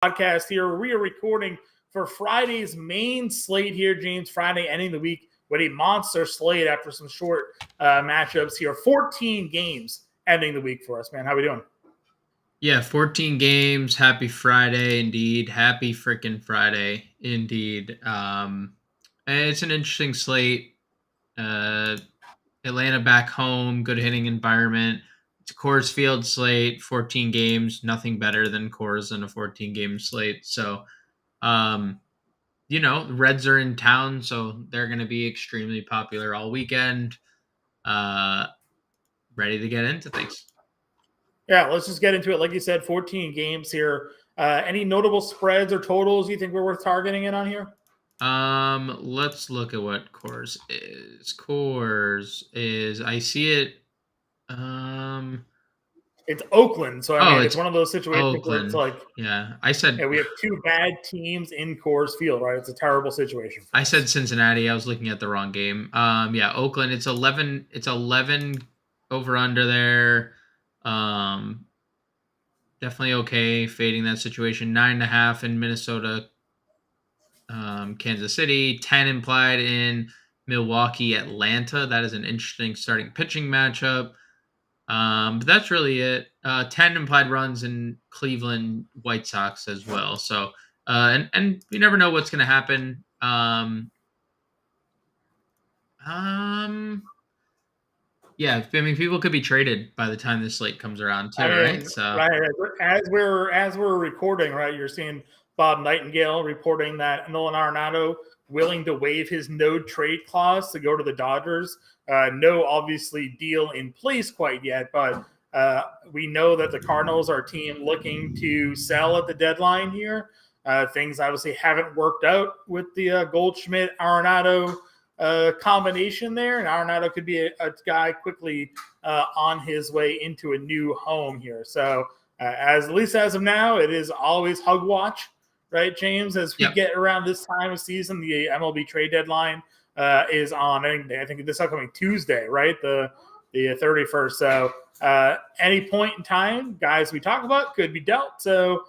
Podcast here. We are recording for Friday's main slate here, James. Friday ending the week with a monster slate after some short matchups here. 14 games ending the week for us, man. How we doing? Yeah, 14 games. Happy Friday, indeed. Happy freaking Friday, indeed. It's an interesting slate. Atlanta back home, good hitting environment. It's a Coors Field slate, 14 games. Nothing better than Coors in a 14-game slate. So, the Reds are in town, so they're going to be extremely popular all weekend. Ready to get into things. Yeah, let's just get into it. Like you said, 14 games here. Any notable spreads or totals you think we're worth targeting in on here? Let's look at what Coors is. Coors is, I see it. It's Oakland, so I mean, it's It's one of those situations where it's Oakland. like, Yeah, I said we have two bad teams in Coors Field, right? It's a terrible situation. I said Cincinnati. I was looking at the wrong game. Yeah, Oakland. It's 11. It's 11 over under there. Definitely okay fading that situation. 9.5 in Minnesota. Kansas City, 10 implied in Milwaukee, Atlanta. That is an interesting starting pitching matchup. But that's really it. 10 implied runs in Cleveland White Sox as well. So, and you never know what's going to happen. Yeah, I mean, people could be traded by the time this slate comes around too, right? So, right, as we're recording, right, you're seeing Bob Nightingale reporting that Nolan Arenado willing to waive his no trade clause to go to the Dodgers. No, obviously, deal in place quite yet, but we know that the Cardinals are a team looking to sell at the deadline here. Things obviously haven't worked out with the Goldschmidt Arenado combination there, and Arenado could be a guy quickly on his way into a new home here. So, at least as of now, it is always hug watch, right, James? As we get around this time of season, the MLB trade deadline is on, I think this upcoming Tuesday, right? The 31st. So, any point in time, guys we talk about could be dealt. So,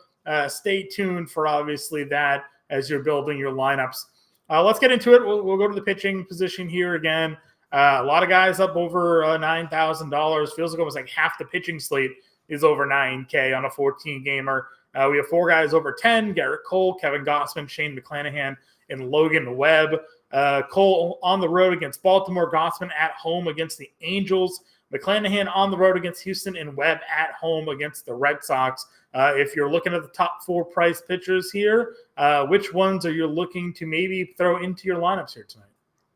stay tuned for obviously that as you're building your lineups. Let's get into it. We'll go to the pitching position here again. A lot of guys up over $9,000. Feels like almost like half the pitching slate is over $9K on a 14-gamer. We have four guys over 10: Garrett Cole, Kevin Gausman, Shane McClanahan, and Logan Webb. Cole on the road against Baltimore, Gausman at home against the Angels, McClanahan on the road against Houston, and Webb at home against the Red Sox. If you're looking at the top four price pitchers here, which ones are you looking to maybe throw into your lineups here tonight?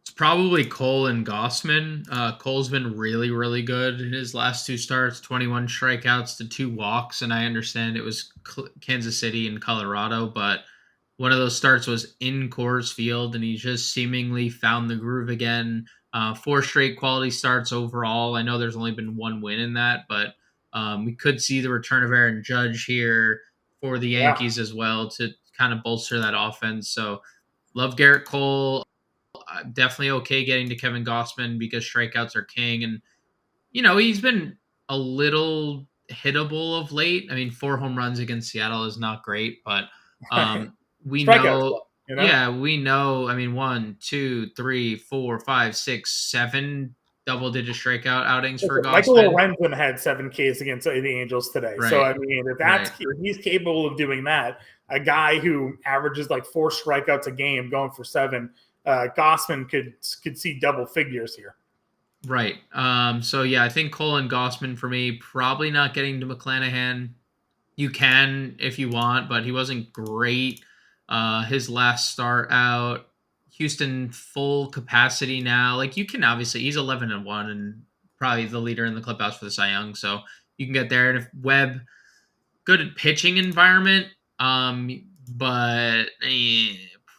It's probably Cole and Gausman. Cole's been really, really good in his last two starts, 21 strikeouts to 2 walks, and I understand it was Kansas City and Colorado, but one of those starts was in Coors Field, and he just seemingly found the groove again. 4 straight quality starts overall. I know there's only been one win in that, but we could see the return of Aaron Judge here for the Yankees as well to kind of bolster that offense. So love Garrett Cole. Definitely okay getting to Kevin Gausman because strikeouts are king. And, he's been a little hittable of late. I mean, 4 home runs against Seattle is not great, but we know. Yeah, we know. I mean, 1, 2, 3, 4, 5, 6, 7 double-digit strikeout outings for Gausman. Michael Lorenzen had 7 Ks against the Angels today. Right. So, I mean, if he's capable of doing that, a guy who averages like 4 strikeouts a game going for 7, Gausman could see double figures here. Right. So, yeah, I think Cole and Gausman for me, probably not getting to McClanahan. You can if you want, but he wasn't great. His last start out, Houston full capacity now. Like, you can obviously, he's 11-1 and probably the leader in the clubhouse for the Cy Young, so you can get there. And if Webb, good at pitching environment, but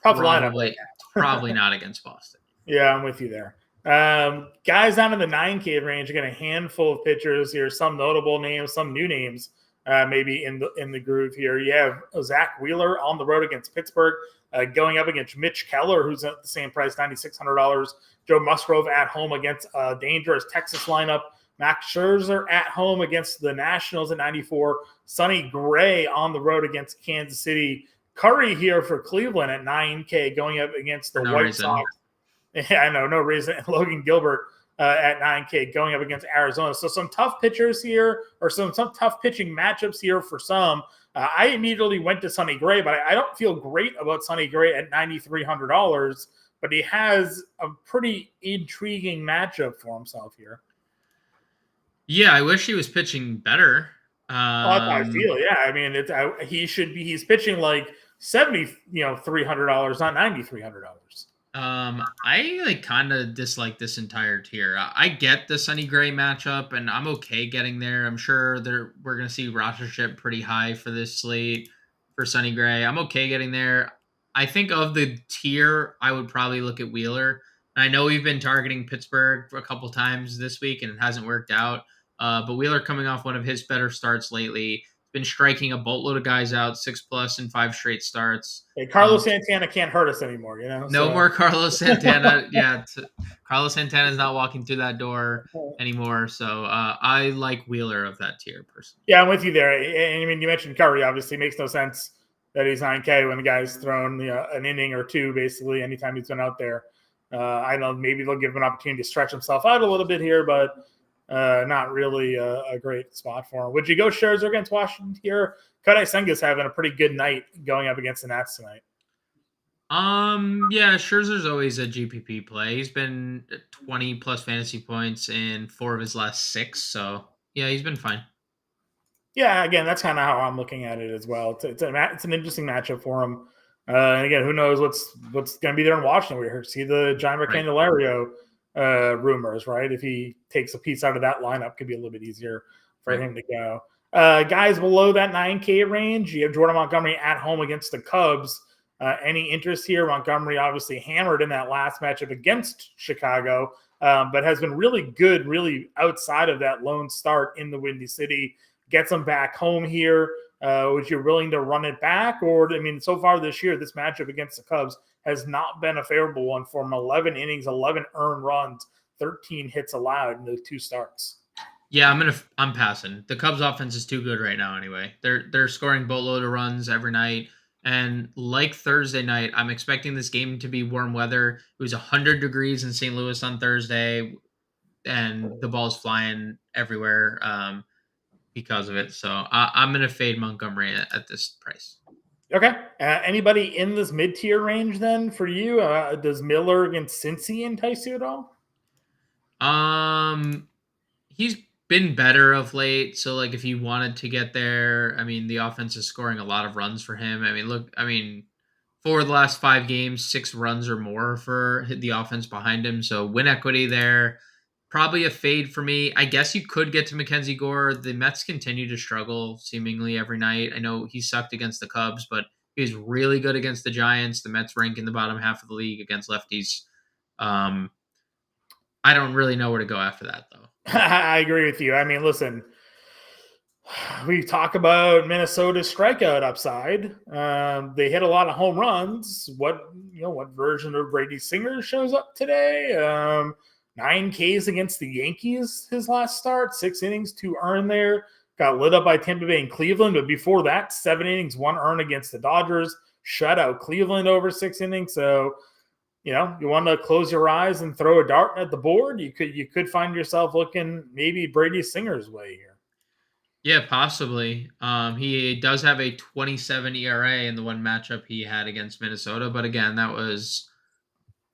probably not against Boston. Yeah, I'm with you there. Guys down in the 9K range, again, a handful of pitchers here, some notable names, some new names. Maybe in the groove here. You have Zach Wheeler on the road against Pittsburgh, going up against Mitch Keller, who's at the same price, $9,600. Joe Musgrove at home against a dangerous Texas lineup. Max Scherzer at home against the Nationals at 94. Sonny Gray on the road against Kansas City. Curry here for Cleveland at 9K going up against the White Sox. Yeah, I know, no reason. Logan Gilbert at 9K going up against Arizona. So some tough pitchers here, or some tough pitching matchups here for some. I immediately went to Sonny Gray, but I don't feel great about Sonny Gray at $9,300. But he has a pretty intriguing matchup for himself here. Yeah, I wish he was pitching better. That's how I feel. Yeah, I mean, he should be. He's pitching like $7,300, not $9,300. I kind of dislike this entire tier. I get the Sonny Gray matchup, and I'm okay getting there. I'm sure we're gonna see rostership pretty high for this slate for Sonny Gray. I'm okay getting there. I think of the tier, I would probably look at Wheeler. I know we've been targeting Pittsburgh a couple times this week, and it hasn't worked out. But Wheeler coming off one of his better starts lately. Been striking a boatload of guys out, 6+ in 5 straight starts. Hey, Carlos Santana can't hurt us anymore, No more Carlos Santana. Carlos Santana is not walking through that door anymore. So I like Wheeler of that tier personally. Yeah, I'm with you there. And I mean, you mentioned Curry. Obviously, makes no sense that he's 9K when the guy's thrown an inning or two, basically, anytime he's been out there. I know maybe they'll give him an opportunity to stretch himself out a little bit here, but not really a great spot for him. Would you go Scherzer against Washington here? Kodai Senga's having a pretty good night going up against the Nats tonight. Yeah, Scherzer's always a GPP play. He's been 20+ fantasy points in 4 of his last 6. So yeah, he's been fine. Yeah, again, that's kind of how I'm looking at it as well. It's an interesting matchup for him. And again, who knows what's going to be there in Washington? We see the John Candelario rumors, right? If he takes a piece out of that lineup, could be a little bit easier for him to go. Guys below that 9K range, you have Jordan Montgomery at home against the Cubs. Any interest here? Montgomery obviously hammered in that last matchup against Chicago, but has been really good, really outside of that lone start in the Windy City. Gets them back home here. Would you willing to run it back? Or, I mean, so far this year, this matchup against the Cubs has not been a favorable one for him. 11 innings, 11 earned runs, 13 hits allowed in those 2 starts. Yeah, I'm passing. The Cubs offense is too good right now anyway. They're scoring boatload of runs every night. And like Thursday night, I'm expecting this game to be warm weather. It was 100 degrees in St. Louis on Thursday, and the ball's flying everywhere because of it. So I'm going to fade Montgomery at this price. Okay. Anybody in this mid-tier range then for you? Does Miller against Cincy entice you at all? He's been better of late. So like if you wanted to get there, I mean, the offense is scoring a lot of runs for him. I mean, for the last 5 games, 6 runs or more for the offense behind him. So win equity there. Probably a fade for me. I guess you could get to Mackenzie Gore. The Mets continue to struggle seemingly every night. I know he sucked against the Cubs, but he was really good against the Giants. The Mets rank in the bottom half of the league against lefties. I don't really know where to go after that, though. I agree with you. I mean, listen, we talk about Minnesota's strikeout upside. They hit a lot of home runs. What version of Brady Singer shows up today? 9 Ks against the Yankees his last start, 6 innings, 2 earned there. Got lit up by Tampa Bay and Cleveland, but before that, 7 innings, 1 earned against the Dodgers. Shut out Cleveland over 6 innings. So, you want to close your eyes and throw a dart at the board. You could find yourself looking maybe Brady Singer's way here. Yeah, possibly. He does have a 27 ERA in the one matchup he had against Minnesota, but again, that was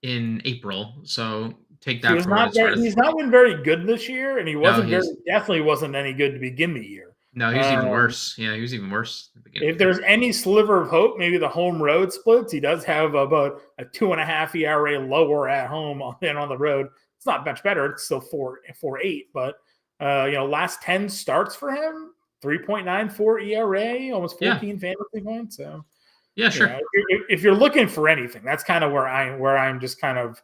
in April. So take that. He's not been very good this year, and he definitely wasn't any good to begin the year. No, he was even worse. Yeah, he was even worse. If there's any sliver of hope, maybe the home road splits. He does have about a 2.5 ERA lower at home than on the road. It's not much better. It's still 4.8, but last 10 starts for him, 3.94 ERA, almost 14 fantasy points. So yeah, sure. If you're looking for anything, that's kind of where I'm just kind of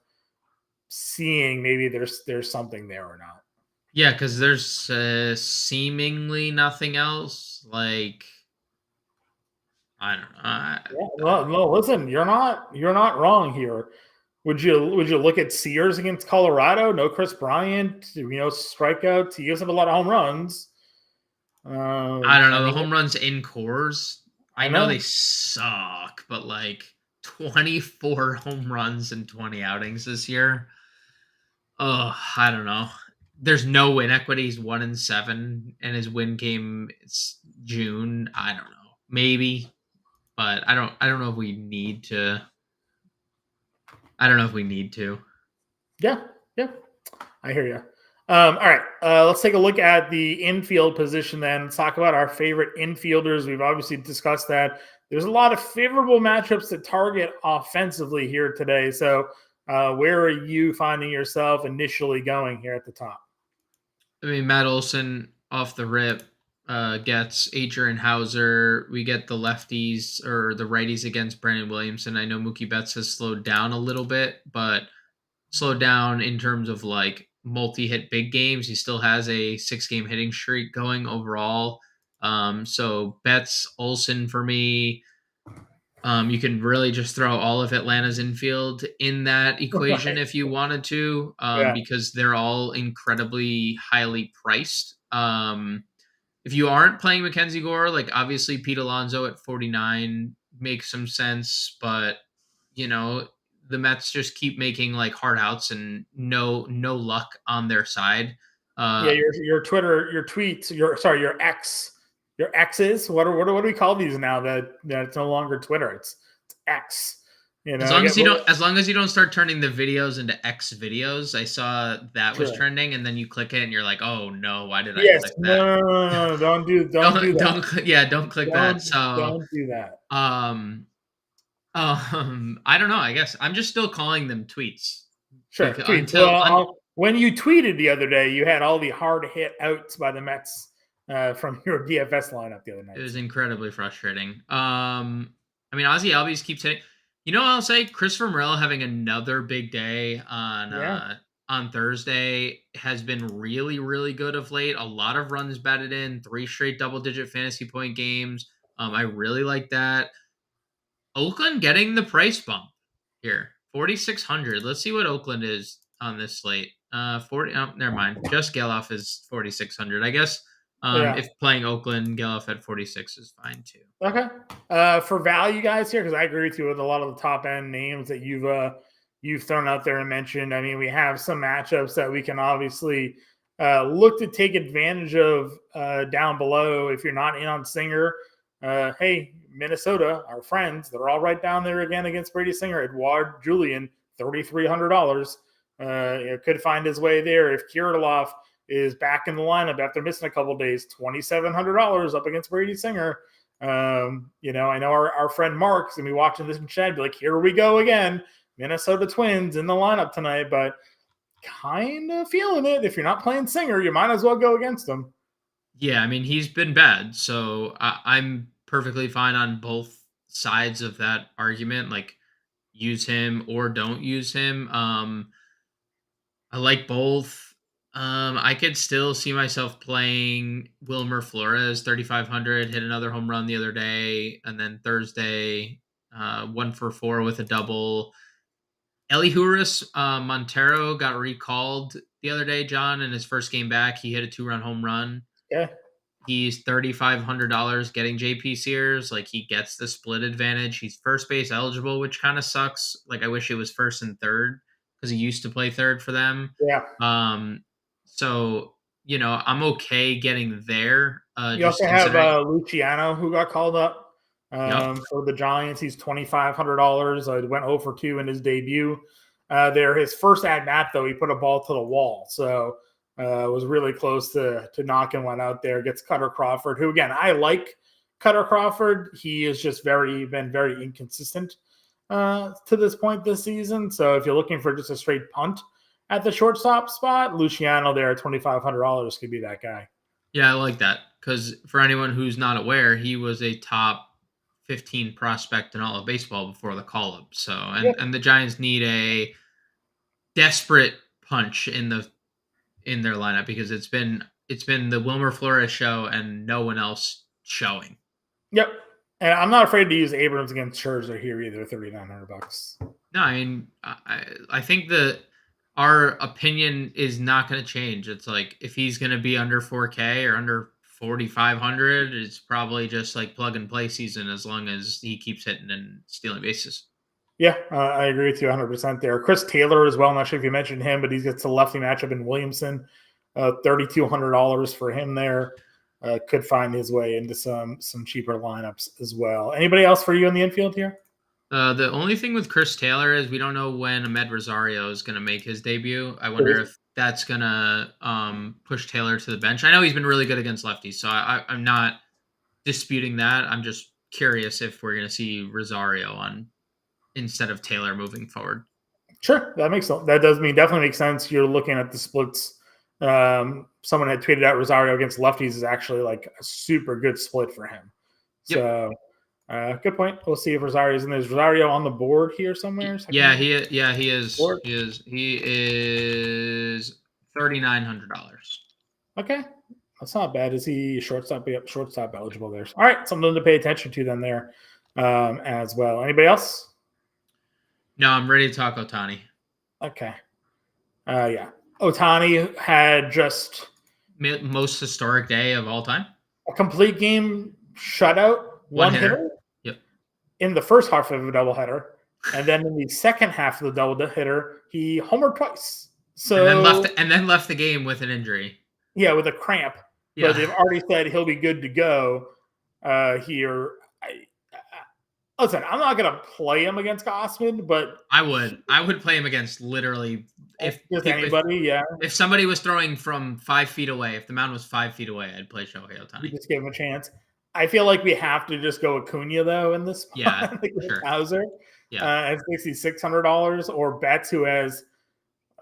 seeing maybe there's something there or not. Yeah, because there's seemingly nothing else. Like, I don't know. No, listen, you're not wrong here. Would you look at Sears against Colorado? No Chris Bryant, strikeouts. He does have a lot of home runs. I don't know. The home runs in cores, I know know. they suck, but like 24 home runs in 20 outings this year. Oh, I don't know. There's no win equity. He's 1-7, and his win came it's June. I don't know. Maybe, but I don't know if we need to. I don't know if we need to. Yeah, yeah, I hear you. All right, let's take a look at the infield position then. Let's talk about our favorite infielders. We've obviously discussed that. There's a lot of favorable matchups to target offensively here today. So, where are you finding yourself initially going here at the top? I mean, Matt Olson off the rip gets Adrian Hauser. We get the lefties or the righties against Brandon Williamson. I know Mookie Betts has slowed down a little bit, but slowed down in terms of like multi-hit big games. He still has a 6-game hitting streak going overall. So Betts, Olson for me. You can really just throw all of Atlanta's infield in that equation Right. if you wanted to, Yeah. because they're all incredibly highly priced. If you aren't playing Mackenzie Gore, like obviously Pete Alonso at 49 makes some sense, but you know the Mets just keep making like hard outs and no luck on their side. Yeah, Uh, your Twitter, your tweets, your X's. What do we call these now that it's no longer Twitter? It's X. As I long get as you don't, as long as you don't start turning the videos into X videos, I saw that was sure. trending, and then you click it, and you're like, "Oh no, why did I Yes, click no, that?" no, no, no, no, don't do that. Yeah, don't click that. So, Don't do that. um, I don't know. I guess I'm just still calling them tweets Sure, because tweets. Well, when you tweeted the other day, you had all the hard hit outs by the Mets from your DFS lineup the other it night. was So. incredibly frustrating. I mean, Ozzy Albies keeps hitting. You know, I'll say Christopher Morel having another big day Yeah, on Thursday has been really, really good of late. A lot of runs batted in, 3 straight double-digit fantasy point games. I really like that. Oakland getting the price bump here, 4,600. Let's see what Oakland is on this slate. 40. Oh, never mind. Just Geloff is 4,600. I guess yeah. if playing Oakland, Geloff at 46 is fine too. Okay. For value guys here, because I agree with you with a lot of the top end names that you've thrown out there and mentioned. I mean, we have some matchups that we can obviously look to take advantage of down below. If you're not in on Singer, hey, Minnesota, our friends, they're all right down there again against Brady Singer. Edouard Julian, $3,300. Could find his way there if Kirilloff is back in the lineup after missing a couple days. $2,700 up against Brady Singer. I know our friend Mark's gonna be watching this in chat, be like, here we go again. Minnesota Twins in the lineup tonight, but kind of feeling it. If you're not playing Singer, you might as well go against them. Yeah, I mean he's been bad, so I'm perfectly fine on both sides of that argument. Like use him or don't use him. I like both. I could still see myself playing Wilmer Flores, 3,500, hit another home run the other day, and then Thursday, 1 for 4 with a double. Elihuris Montero got recalled the other day, John, in his first game back. He hit a 2-run home run. Yeah. He's $3,500 getting JP Sears. Like he gets the split advantage. He's first base eligible, which kind of sucks. Like I wish it was first and third because he used to play third for them. Yeah. So I'm okay getting there. You Just also have considering. Luciano who got called up Yep. for the Giants. He's $2,500. Went 0 for 2 in his debut. His first at bat though, he put a ball to the wall, so was really close to knocking one out there. Gets Cutter Crawford, who again I like Cutter Crawford. He has just been very inconsistent to this point this season. So if you're looking for just a straight punt at the shortstop spot, Luciano there at $2,500 could be that guy. Yeah, I like that because for anyone who's not aware, he was a top 15 prospect in all of baseball before the call up. So, Yep. and the Giants need a desperate punch in their lineup because it's been the Wilmer Flores show and no one else showing. Yep. And I'm not afraid to use Abrams against Scherzer here either, $3,900. No, I mean, I think that our opinion is not going to change. It's like if he's going to be under 4K or under 4,500. It's probably just like plug and play season as long as he keeps hitting and stealing bases. Yeah, I agree with you 100% there. Chris Taylor as well. I'm not sure if you mentioned him, but he gets a lefty matchup in Williamson. $3,200 for him there. Could find his way into some cheaper lineups as well. Anybody else for you in the infield here? The only thing with Chris Taylor is we don't know when Ahmed Rosario is going to make his debut. I wonder if that's going to push Taylor to the bench. I know he's been really good against lefties, so I'm not disputing that. I'm just curious if we're going to see Rosario on instead of Taylor moving forward. Sure, that definitely makes sense. You're looking at the splits. Someone had tweeted out Rosario against lefties is actually like a super good split for him. Yep. So good point. We'll see if Rosario's in. There's Rosario on the board here somewhere. He is. Board. He is $3,900. Okay, that's not bad. Is he shortstop eligible there? All right, something to pay attention to then there as well. Anybody else? No, I'm ready to talk Ohtani. Okay. Yeah. Ohtani had just most historic day of all time. A complete game shutout, one hitter. Yep. In the first half of a doubleheader, and then in the second half of the doubleheader, he homered twice. So and then left the game with an injury. Yeah, with a cramp. Yeah. But they've already said he'll be good to go here. Listen, I'm not going to play him against Gausman, but I would play him against literally anybody. If somebody was throwing from 5 feet away, if the mound was 5 feet away, I'd play Shohei Ohtani. You just give him a chance. I feel like we have to just go Acuna though in this spot. Yeah, sure. Hauser, at $6,600, or Betts, who has,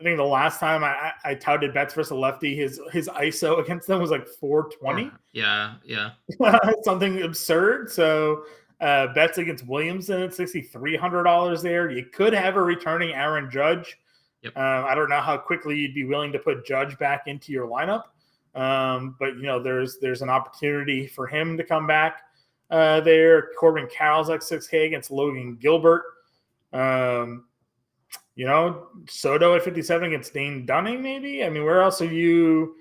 I think the last time I touted Betts versus a lefty, his ISO against them was like 420. Yeah. Something absurd. So Betts against Williamson at $6,300 there. You could have a returning Aaron Judge. Yep. I don't know how quickly you'd be willing to put Judge back into your lineup. But there's an opportunity for him to come back there. Corbin Carroll's like 6K against Logan Gilbert. Soto at 57 against Dane Dunning, maybe. I mean, where else are you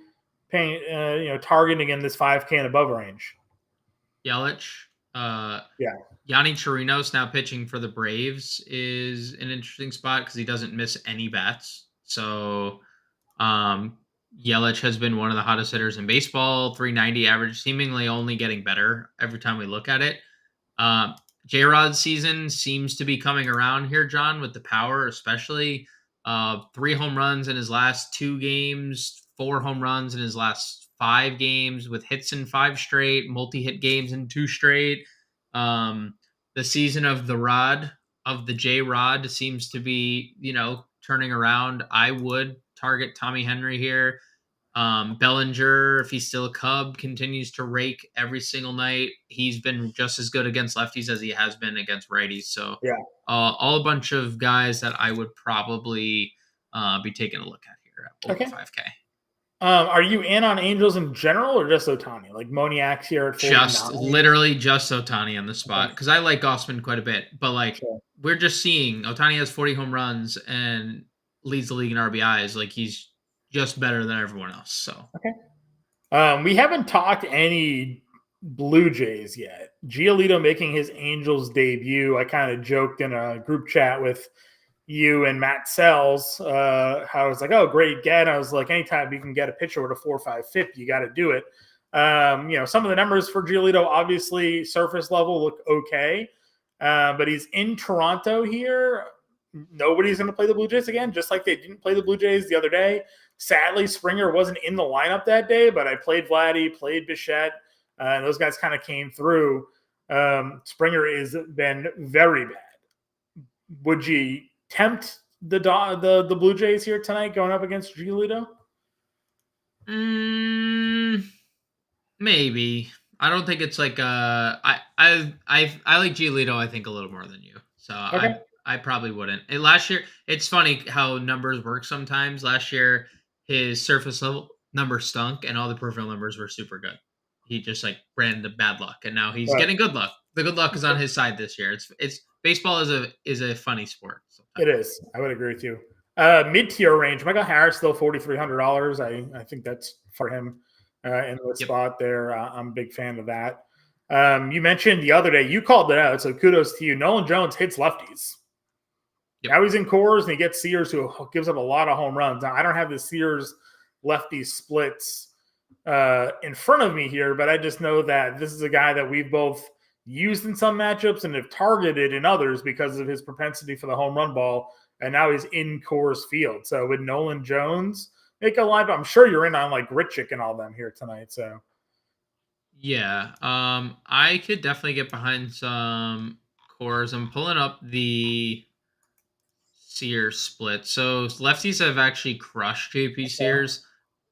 paying? Targeting in this 5K and above range? Yelich. Yanni Chirinos now pitching for the Braves is an interesting spot because he doesn't miss any bats. So Yelich has been one of the hottest hitters in baseball, 390 average, seemingly only getting better every time we look at it. J-Rod's season seems to be coming around here, John, with the power, especially 3 home runs in his last 2 games, 4 home runs in his last 5 games, with hits in 5 straight, multi-hit games in 2 straight. The season of the J-Rod seems to be, turning around. I would target Tommy Henry here. Bellinger, if he's still a Cub, continues to rake every single night. He's been just as good against lefties as he has been against righties. So all a bunch of guys that I would probably be taking a look at here at over 5K. Are you in on Angels in general or just Ohtani? Like Moniak's here at 49? Literally just Ohtani on the spot because I like Gausman quite a bit. But we're just seeing Ohtani has 40 home runs and leads the league in RBIs. Like he's just better than everyone else. So we haven't talked any Blue Jays yet. Giolito making his Angels debut. I kind of joked in a group chat with you and Matt Sells, how I was like, oh, great get. I was like, anytime you can get a pitcher with a 4.5 FIP, you got to do it. Some of the numbers for Giolito, obviously surface level, look okay. But he's in Toronto here. Nobody's going to play the Blue Jays again, just like they didn't play the Blue Jays the other day. Sadly, Springer wasn't in the lineup that day, but I played Vladdy, played Bichette, and those guys kind of came through. Springer has been very bad. Would you tempt the Blue Jays here tonight going up against Giolito? Maybe. I don't think it's like I like Giolito, I think, a little more than you. So I probably wouldn't. And last year, it's funny how numbers work sometimes. Last year, his surface level number stunk, and all the peripheral numbers were super good. He just ran into bad luck, and now he's getting good luck. The good luck is on his side this year. It's baseball is a funny sport. Sometimes. It is. I would agree with you. Mid-tier range, Michael Harris still $4,300. I think that's for him. in the spot there. I'm a big fan of that. You mentioned the other day, you called it out, so kudos to you. Nolan Jones hits lefties. Yep. Now he's in Coors and he gets Sears, who gives up a lot of home runs. Now, I don't have the Sears lefty splits in front of me here, but I just know that this is a guy that we've both used in some matchups and have targeted in others because of his propensity for the home run ball. And now he's in Coors Field. So with Nolan Jones, make a line. I'm sure you're in on like Grichuk and all them here tonight. So yeah, I could definitely get behind some Coors. I'm pulling up the Sears split. So lefties have actually crushed JP Sears.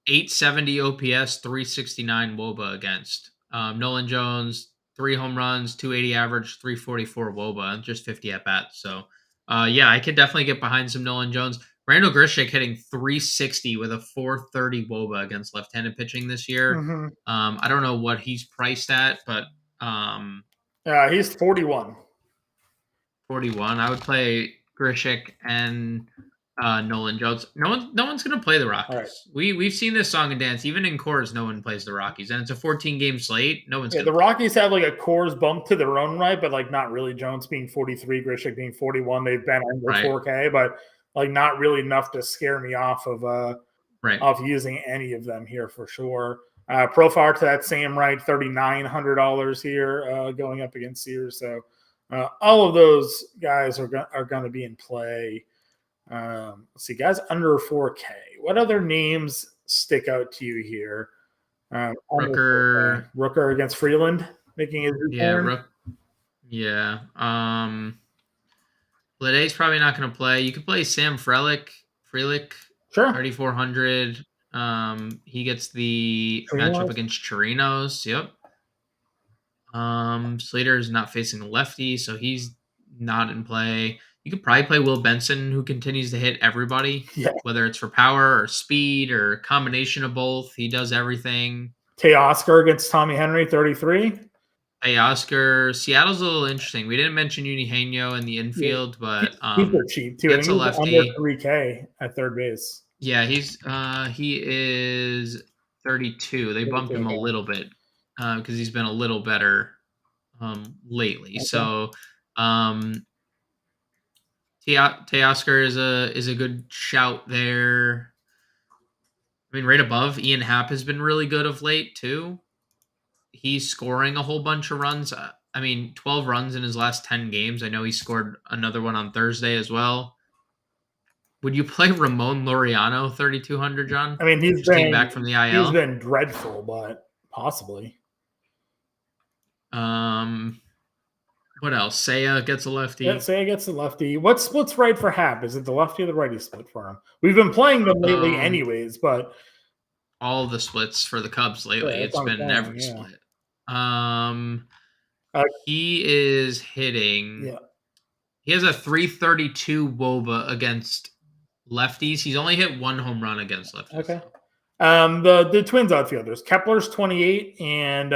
870 OPS, 369 WOBA against. Nolan Jones, 3 home runs, 280 average, 344 WOBA, and just 50 at bats. So, yeah, I could definitely get behind some Nolan Jones. Randall Grichuk hitting 360 with a 430 WOBA against left-handed pitching this year. I don't know what he's priced at, but he's 41. 41. I would play Grichuk and Nolan Jones. No one's gonna play the Rockies. Right. We've seen this song and dance. Even in Coors, no one plays the Rockies, and it's a 14-game slate. No one's the Rockies have like a Coors bump to their own right, but like not really. Jones being 43, Grichuk being 41. They've been under 4K, but like not really enough to scare me off of using any of them here for sure. Profile to that same right, $3,900 here going up against Sears. So all of those guys are going to be in play. Let's see, guys under 4K. What other names stick out to you here? Rooker against Freeland making his return. Leday's probably not going to play. You could play Sam Frelick. Sure. 3,400. He gets the matchup against Chirinos. Yep. Slater is not facing a lefty, so he's not in play. You could probably play Will Benson, who continues to hit everybody, whether it's for power or speed or a combination of both. He does everything. Teoscar against Tommy Henry, 33. Teoscar. Seattle's a little interesting. We didn't mention Eugenio in the infield, but super cheap too. It's a lefty. Under 3K at third base. Yeah, he is 32. They bumped him a little bit because he's been a little better lately. Okay. So Teoscar is a good shout there. I mean, right above, Ian Happ has been really good of late too. He's scoring a whole bunch of runs. 12 runs in his last 10 games. I know he scored another one on Thursday as well. Would you play Ramon Laureano 3,200, John? I mean, he's came back from the IL. He's been dreadful, but possibly. What else? Seiya gets a lefty. Yeah, Seiya gets a lefty. What split's right for Happ? Is it the lefty or the righty split for him? We've been playing them lately anyways, but all the splits for the Cubs lately. It's been every split. He is hitting. Yeah. He has a 332 WOBA against lefties. He's only hit 1 home run against lefties. Okay. The Twins outfielders. Kepler's 28 and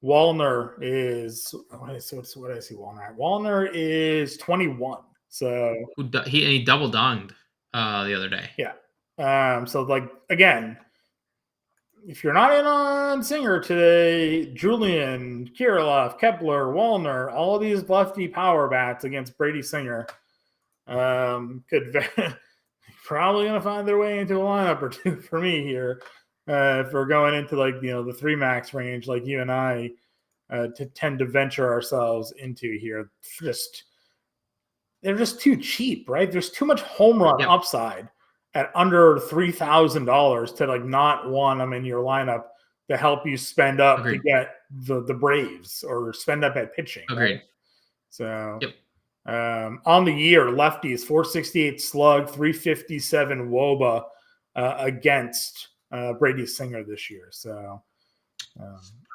Wallner is what I see Wallner at. Wallner is 21. So he double donged the other day. Yeah. So like again, if you're not in on Singer today, Julian, Kirilloff, Kepler, Wallner, all of these lefty power bats against Brady Singer could probably going to find their way into a lineup or two for me here. If we're going into the 3 max range, like you and I tend to venture ourselves into here, they're just too cheap, right? There's too much home run upside at under $3,000 to not want them in your lineup to help you spend up to get the Braves or spend up at pitching. Agreed. Right? So on the year, lefties 468 slug, 357 WOBA against Brady Singer this year. So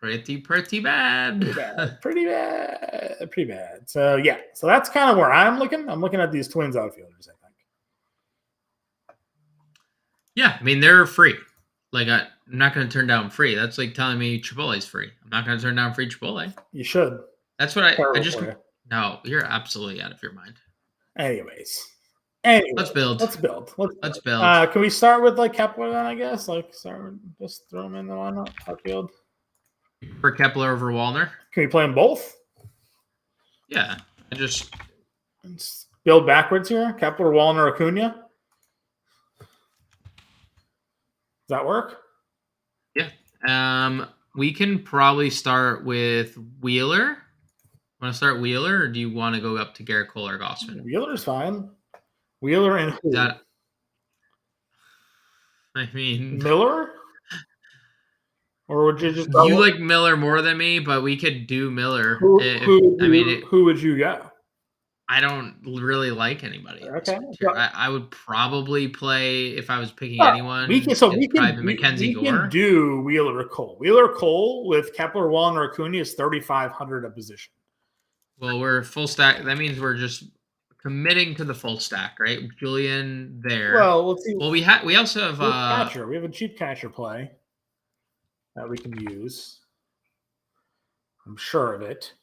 pretty bad. Pretty bad. So so that's kind of where I'm looking. I'm looking at these Twins outfielders, I think. Yeah, I mean, they're free. I'm not going to turn down free. That's like telling me Chipotle's free. I'm not going to turn down free Chipotle. You should. That's what I just. No, you're absolutely out of your mind. Anyways, Anyway, Let's build. Let's build. Can we start with like Kepler then? I guess just throw him in the lineup. Outfield For Kepler over Wallner. Can we play them both? Yeah, let's build backwards here. Kepler, Wallner, Acuna. Does that work? Yeah. We can probably start with Wheeler. Want to start Wheeler, or do you want to go up to Garrett Cole or Gossman? Wheeler's fine. Wheeler and who? Miller? Or would you just like Miller more than me, but we could do Miller. Who would you go? I don't really like anybody. Okay. I would probably play if I was picking anyone. We can do Wheeler or Cole. Wheeler Cole with Kepler, Wallner, Acuna is 3,500 a position. Well, we're full stack. That means we're just committing to the full stack, right? Julian there. Well, let's see. Well, we also have catcher. We have a cheap catcher play that we can use. I'm sure of it.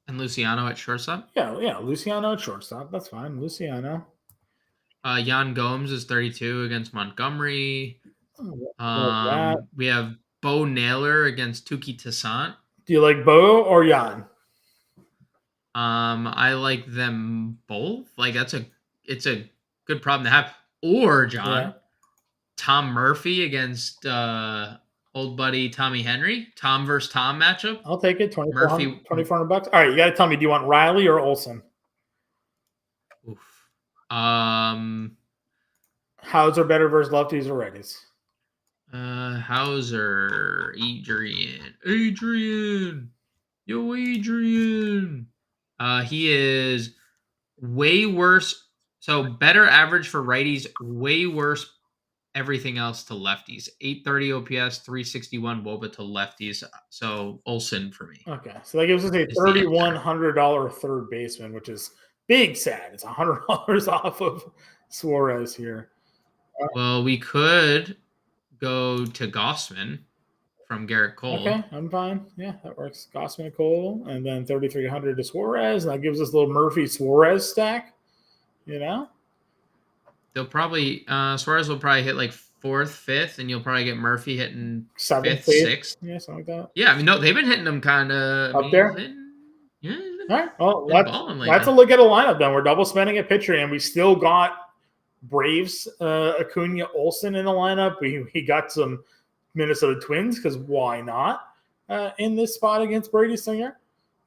And Luciano at shortstop? Yeah, Luciano at shortstop. That's fine. Luciano. Yan Gomes is 32 against Montgomery. We have Bo Naylor against Tuki Toussaint. Do you like Bo or Yan? I like them both. Like it's a good problem to have. Or John, Tom Murphy against old buddy Tommy Henry. Tom versus Tom matchup. I'll take it. $2,400. All right, you got to tell me. Do you want Riley or Olsen? Oof. Hauser better versus lefties or righties? Hauser, Adrian. Yo, Adrian. He is way worse. So better average for righties, way worse everything else to lefties. 830 OPS, 361 WOBA to lefties. So Olsen for me. Okay, so that gives us a $3,100 third baseman, which is big sad. It's $100 off of Suarez here. Well, we could go to Gossman from Garrett Cole. Okay, I'm fine. Yeah, that works. Gossman and Cole, and then 3,300 to Suarez. And that gives us a little Murphy Suarez stack. You know, they'll probably Suarez will probably hit like 4th, 5th, and you'll probably get Murphy hitting 7th, 5th, 6th. Yeah, something like that. Yeah, I mean, no, they've been hitting them kind of up there. Yeah. All right. Well, let's look at a lineup then. We're double spending at pitcher, and we still got Braves, Acuna, Olsen in the lineup. We got some Minnesota Twins because why not in this spot against Brady Singer?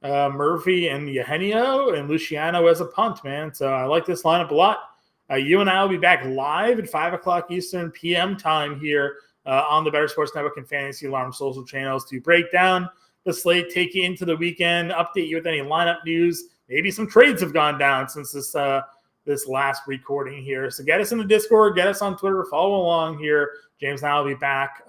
Murphy and Eugenio and Luciano as a punt, man. So I like this lineup a lot. You and I will be back live at 5 o'clock Eastern PM time here on the Better Sports Network and Fantasy Alarm social channels to break down the slate, take you into the weekend, update you with any lineup news. Maybe some trades have gone down since this last recording here. So get us in the Discord, get us on Twitter, follow along here. James and I will be back